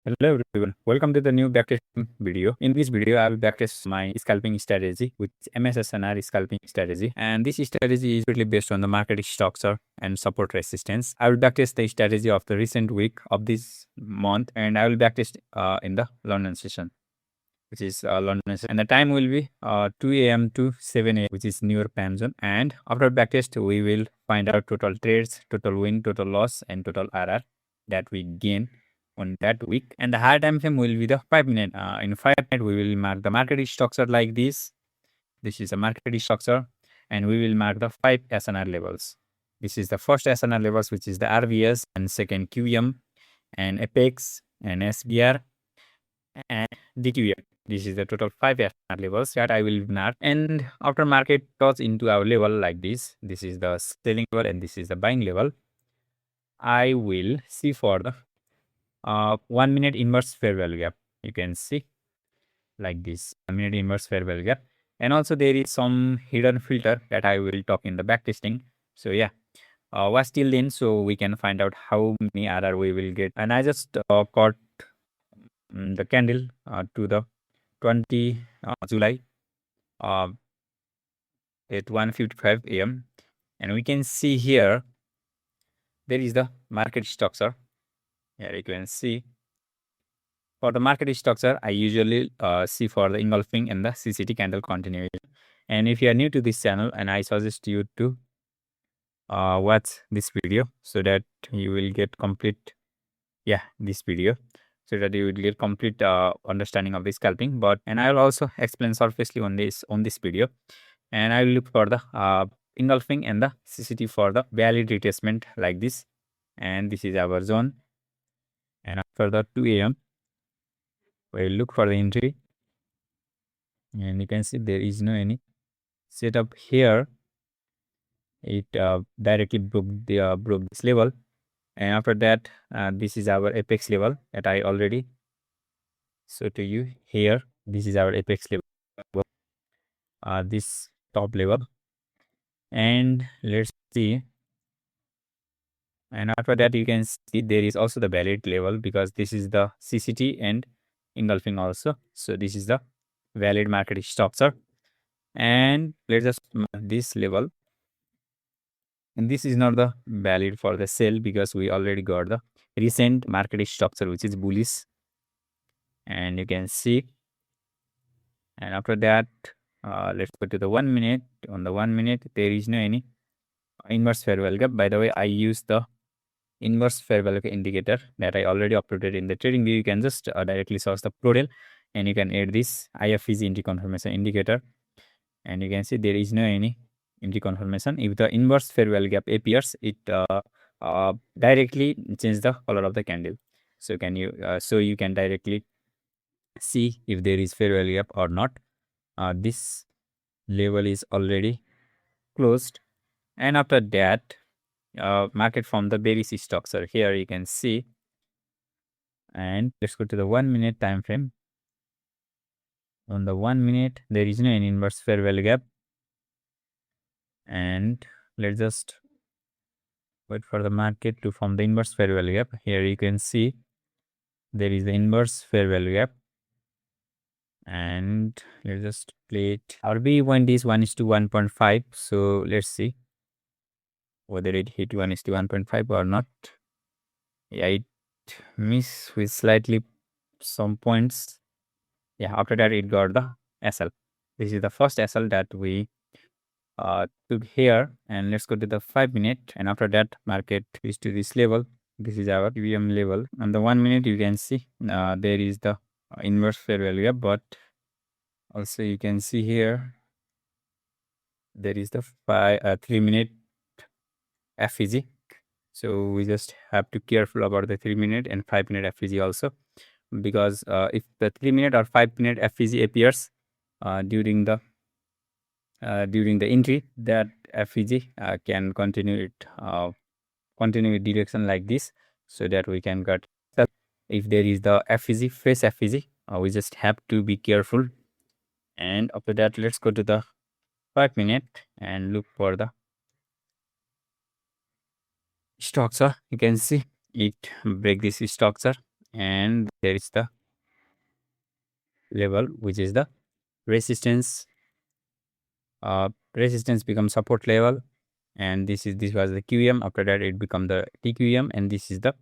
Hello everyone, welcome to the new backtesting video. In this video, I will backtest my scalping strategy with MS-SNR Scalping Strategy. And this strategy is really based on the market structure and support resistance. I will backtest the strategy of the recent week of this month, and I will backtest in the London session, which is London session. And the time will be 2 a.m. to 7 a.m., which is New York time zone. And after backtest, we will find out total trades, total win, total loss, and total RR that we gain on that week. And the higher time frame will be the 5 minute. In 5 minutes, we will mark the market structure like this. This is a market structure, and we will mark the 5 SNR levels. This is the first SNR levels, which is the RVS, and second QM, and Apex, and SBR, and DQM. This is the total 5 SNR levels that I will mark. And after market touch into our level like this is the selling level and this is the buying level. I will see for the 1 minute inverse fair value gap. You can see like this 1 minute inverse fair value gap. And also there is some hidden filter that I will talk in the backtesting. So yeah, watch till then so we can find out how many RR we will get. And I just caught the candle to the 20 July at 1:55 a.m. And we can see here there is the market structure. Here you can see for the market structure, I usually see for the engulfing and the CCT candle continuation. And if you are new to this channel, and I suggest you to watch this video so that you will get complete, this video, so that you will get complete understanding of the scalping. And I will also explain surfacely on this video. And I will look for the engulfing and the CCT for the valid retracement like this. And this is our zone. And after the 2 a.m. we'll look for the entry, and you can see there is no any setup here. It directly broke this level, and after that this is our apex level that I already show to you here. This is our apex level, this top level, and let's see. And after that you can see there is also the valid level because this is the CCT and engulfing also. So this is the valid market structure, and let's just mark this level. And this is not the valid for the sell because we already got the recent market structure which is bullish, and you can see. And after that let's go to the 1 minute. On the 1 minute there is no any inverse fair value gap. By the way, I use the inverse fair value indicator that I already uploaded in the trading view. You can just directly source the ProDel, and you can add this IFVG entry confirmation indicator, and you can see there is no any entry confirmation. If the inverse fair value gap appears, it directly change the color of the candle. So you can directly see if there is fair value gap or not. This level is already closed, and after that market from the bearish structure here you can see. And let's go to the 1 minute time frame. On the 1 minute there is no any inverse fair value gap, and let's just wait for the market to form the inverse fair value gap. Here you can see there is the inverse fair value gap, and let's just play it. Our B point is 1:1.5, so let's see whether it hit 1:1.5 or not. Yeah, it missed with slightly some points. Yeah, after that it got the SL. This is the first SL that we took here. And let's go to the 5 minute, and after that market is to this level. This is our EVM level. On the 1 minute you can see there is the inverse fair value gap, but also you can see here there is the 3 minute FVG. So we just have to be careful about the 3 minute and 5 minute FVG also, because if the 3 minute or 5 minute FVG appears during the entry, that FVG can continue with direction like this, so that we can get. If there is the FVG, fresh FVG, we just have to be careful. And after that let's go to the 5 minute and look for the structure. You can see it break this structure, and there is the level which is the resistance. Resistance becomes support level, and this was the QM. After that it become the TQM, and this is the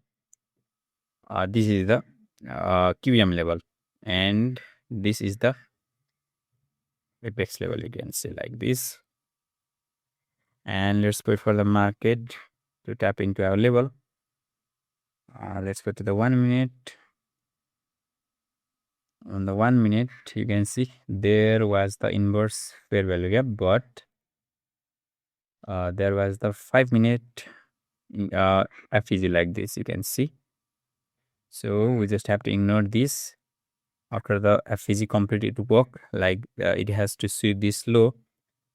QM level, and this is the apex level, you can say like this. And let's wait for the market to tap into our level. Let's go to the 1 minute. On the 1 minute, you can see there was the inverse fair value gap, but there was the 5-minute FVG like this, you can see. So we just have to ignore this. After the FVG completed work, like it has to sweep this low.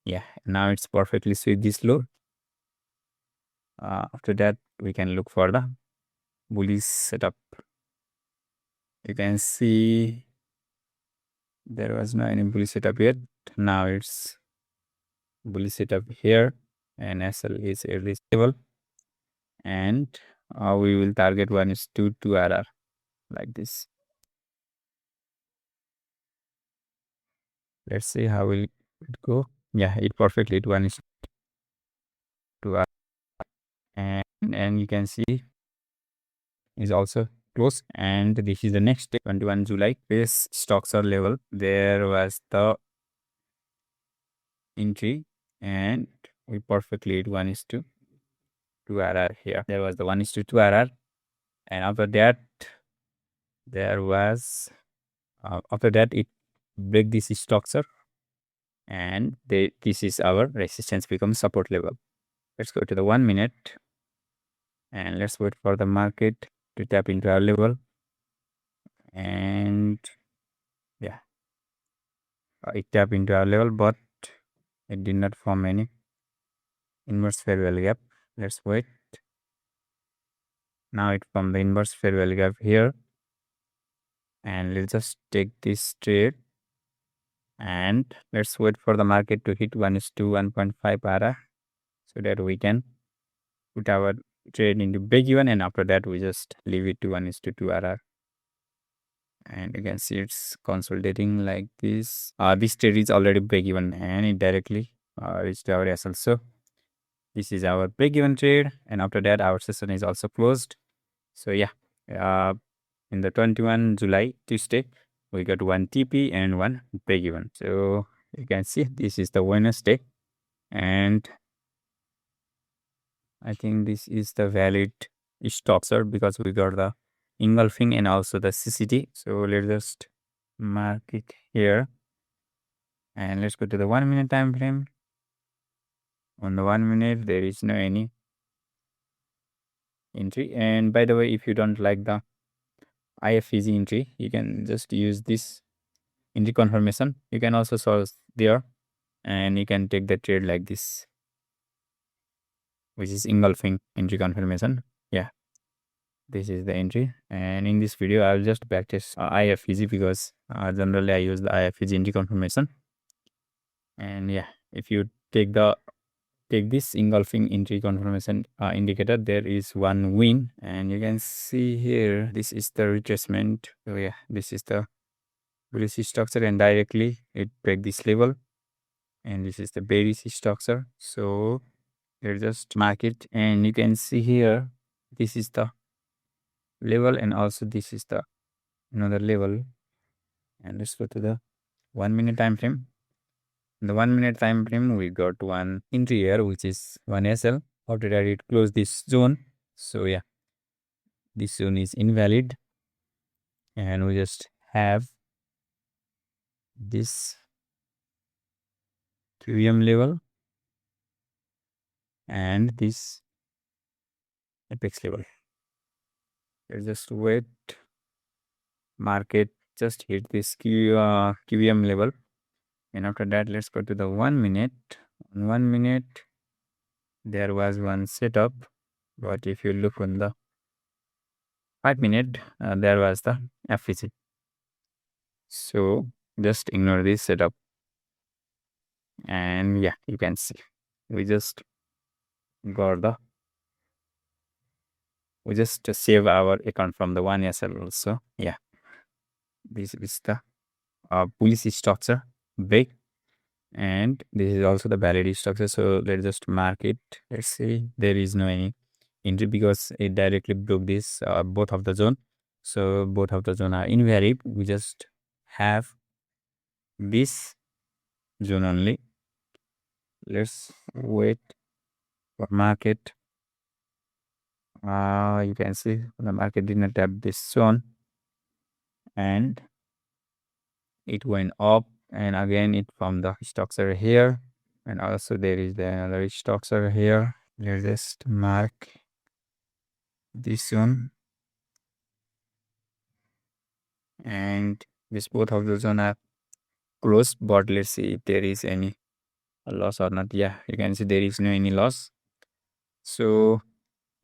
Yeah, now it's perfectly sweep this low. After that, we can look for the bullish setup. You can see there was no any bullish setup yet. Now it's bullish setup here, and SL is at this level, and we will target 1:2 RR like this. Let's see how will it go. Yeah, it perfectly at 1:2 RR, and you can see is also close. And this is the next day, 21 July. Base stocks are level. There was the entry, and we perfectly at 1:2 RR here. There was the 1:2 RR, and after that there was after that it break this structure, and this is our resistance becomes support level. Let's go to the 1 minute, and let's wait for the market to tap into our level. And yeah, it tapped into our level, but it did not form any inverse fair value gap. Let's wait. Now it formed the inverse fair value gap here, and let's just take this trade, and let's wait for the market to hit 1:2 1.5 RR, so that we can put our trade into break even, and after that we just leave it to 1:2 RR. And you can see it's consolidating like this. This trade is already break even, and it directly reached our SL. So this is our break even trade, and after that our session is also closed. So yeah, in the 21 July Tuesday, we got 1 TP and 1 break even. So you can see this is the Wednesday, and I think this is the valid stop, sir, because we got the engulfing and also the CCT. So let's just mark it here, and let's go to the 1 minute time frame. On the 1 minute, there is no any entry. And by the way, if you don't like the IFVG entry, you can just use this entry confirmation. You can also source there, and you can take the trade like this, which is engulfing entry confirmation. Yeah, this is the entry. And in this video, I'll just backtest IFVG, because generally I use the IFVG entry confirmation. And yeah, if you take this engulfing entry confirmation indicator, there is one win, and you can see here this is the retracement. So yeah, this is the bullish structure, and directly it break this level, and this is the bearish structure. So let's just mark it, and you can see here this is the level, and also this is the another level. And let's go to the 1 minute time frame. In the 1 minute time frame, we got one entry here, which is 1 SL. After that, it closed this zone. So yeah, this zone is invalid, and we just have this QM level and this apex level. Let's just wait. Market just hit this QM level, and after that, let's go to the 1 minute. On 1 minute, there was one setup, but if you look on the 5 minute, there was the FVG. So just ignore this setup, and yeah, you can see we just got the we just save our account from the one SL also. Yeah, this is the bullish structure, big, and this is also the valid structure. So let's just mark it. Let's see, there is no any entry because it directly broke this both of the zone. So both of the zone are invalid. We just have this zone only. Let's wait for market. You can see the market did not have this zone, and it went up, and again it formed the structure here, and also there is the another structure here. Let's just mark this one, and this both of the zone are closed, but let's see if there is any loss or not. Yeah, you can see there is no any loss. So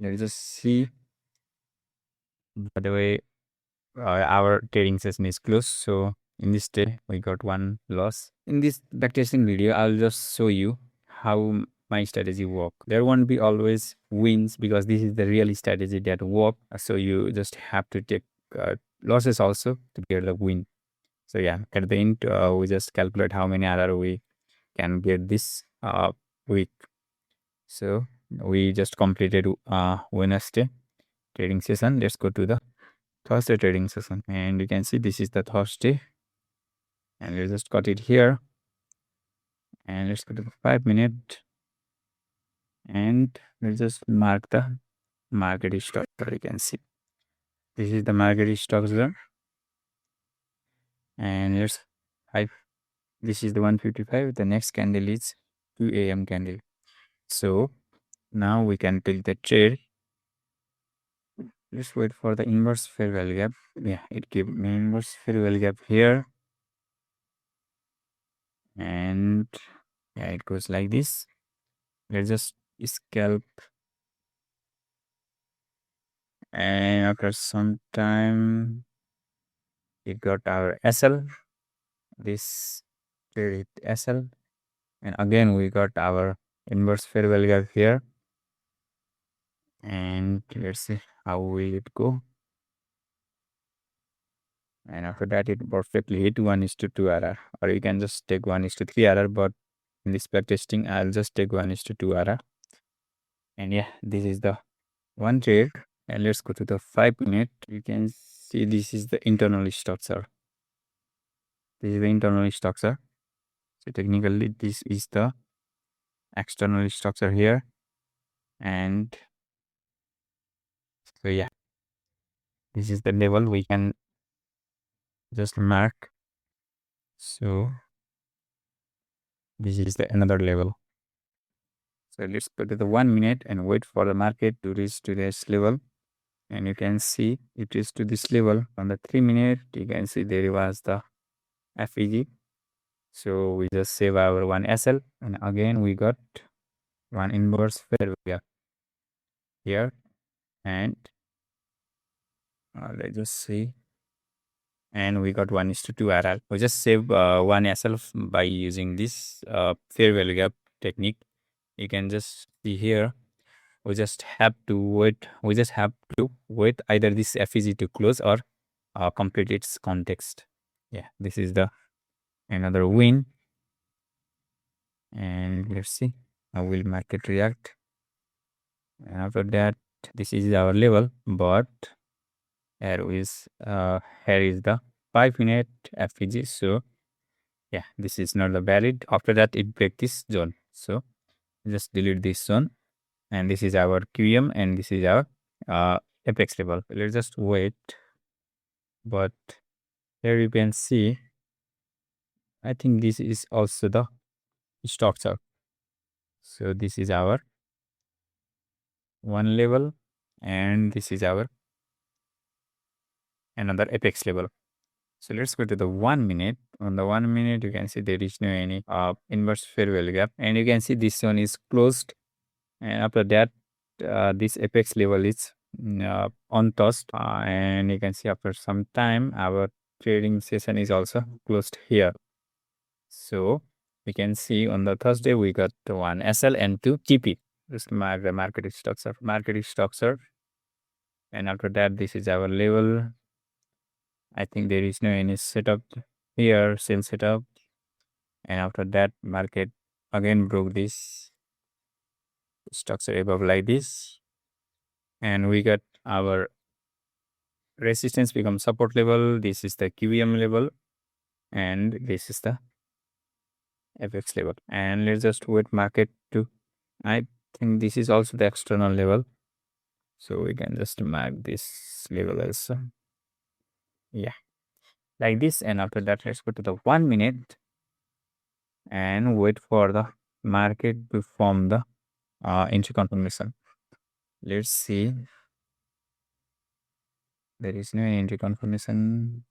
let's just see. By the way, our trading session is closed, so in this day we got one loss. In this backtesting video, I'll just show you how my strategy work. There won't be always wins because this is the real strategy that work. So you just have to take losses also to get the win. So yeah, at the end we just calculate how many RR we can get this week. So we just completed Wednesday trading session. Let's go to the Thursday trading session, and you can see this is the Thursday, and we just got it here. And let's go to the 5-minute, and we'll just mark the market structure. You can see this is the market structure, and here's 5. This is the 155. The next candle is 2 a.m. candle. So now we can take the trade. Let's wait for the inverse fair value gap. Yeah, it gave me inverse fair value gap here, and yeah, it goes like this. Let's just scalp, and after some time it got our SL. This trade SL, and again we got our inverse fair value gap here, and let's see how will it go. And after that it perfectly hit 1:2 RR, or you can just take 1:3 RR, but in this backtesting I'll just take 1:2 RR. And yeah, this is the one trade. And let's go to the 5-minute. You can see this is the internal structure. This is the internal structure. So technically this is the external structure here, and so yeah, this is the level we can just mark. So this is the another level. So let's go to the 1-minute and wait for the market to reach to this level, and you can see it is to this level. On the 3-minute, you can see there was the FVG. So we just save our one SL, and again we got one inverse fair value here, and let's just see, and we got 1:2 RR. We just save one SL by using this fair value gap technique. You can just see here, we just have to wait. We just have to wait either this FVG to close or complete its context. Yeah, this is the another win, and let's see how will market react. And after that, this is our level, but here is the 5-minute FVG. So yeah, this is not the valid. After that it break this zone, so just delete this zone, and this is our QM, and this is our apex level. Let's just wait, but here you can see, I think this is also the structure. So this is our one level, and this is our another apex level. So let's go to the 1-minute. On the 1-minute, you can see there is no any inverse fair value gap, and you can see this one is closed, and after that this apex level is untouched, and you can see after some time our trading session is also closed here. So we can see on the Thursday we got one SL and two TP. This is the market structure. Market structure And after that, this is our level. I think there is no any setup here, sell setup. And after that, market again broke this structure above like this. And we got our resistance become support level. This is the QEM level. And this is the FX level. And let's just wait market to, I think this is also the external level. So we can just mark this level also. Yeah, like this. And after that, let's go to the 1 minute and wait for the market to form the entry confirmation. Let's see. There is no entry confirmation.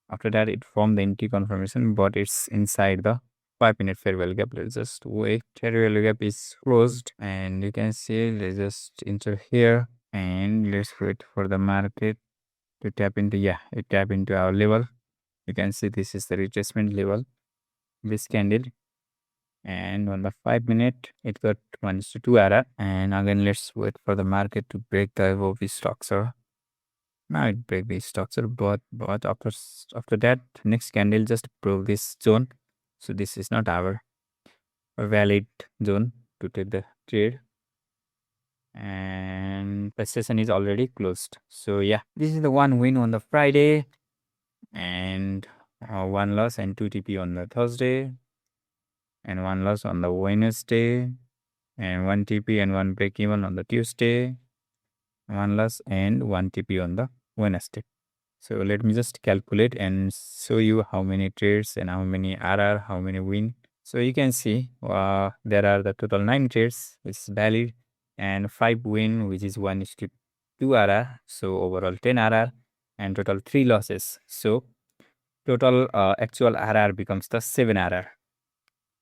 After that, it formed the entry confirmation, but it's inside the 5-minute fair value gap. Let's just wait. Fair value gap is closed, and you can see. Let's just enter here, and let's wait for the market to tap into. Yeah, it tap into our level. You can see this is the retracement level. This candle. And on the 5-minute, it got 1:2 error. And again, let's wait for the market to break the above this structure. Now it break this structure, but after that, next candle just broke this zone. So this is not our valid zone to take the trade. And the session is already closed. So yeah, this is the one win on the Friday, and one loss and 2 TP on the Thursday, and one loss on the Wednesday, and 1 TP and 1 break even on the Tuesday, one loss and 1 TP on the Wednesday. So let me just calculate and show you how many trades and how many RR, how many win. So you can see there are the total 9 trades which is valid, and 5 win which is 1:2 RR. So overall 10 RR and total 3 losses. So total actual RR becomes the 7 RR.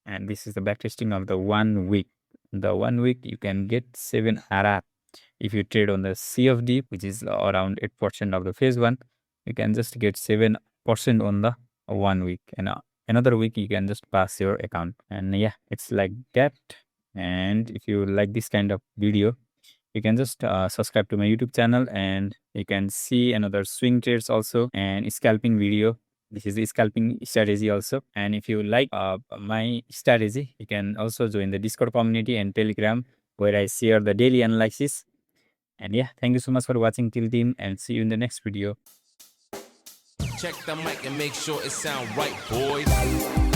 And this is the backtesting of the 1 week. The 1 week you can get 7 RR. If you trade on the CFD, which is around 8% of the phase 1, you can just get 7% on the 1 week. And another week you can just pass your account. And yeah, it's like that. And if you like this kind of video, you can just subscribe to my YouTube channel, and you can see another swing trades also and scalping video. This is the scalping strategy also. And if you like my strategy, you can also join the Discord community and Telegram, where I share the daily analysis. And yeah, thank you so much for watching till team, and see you in the next video. Check the mic and make sure it sound right, boys.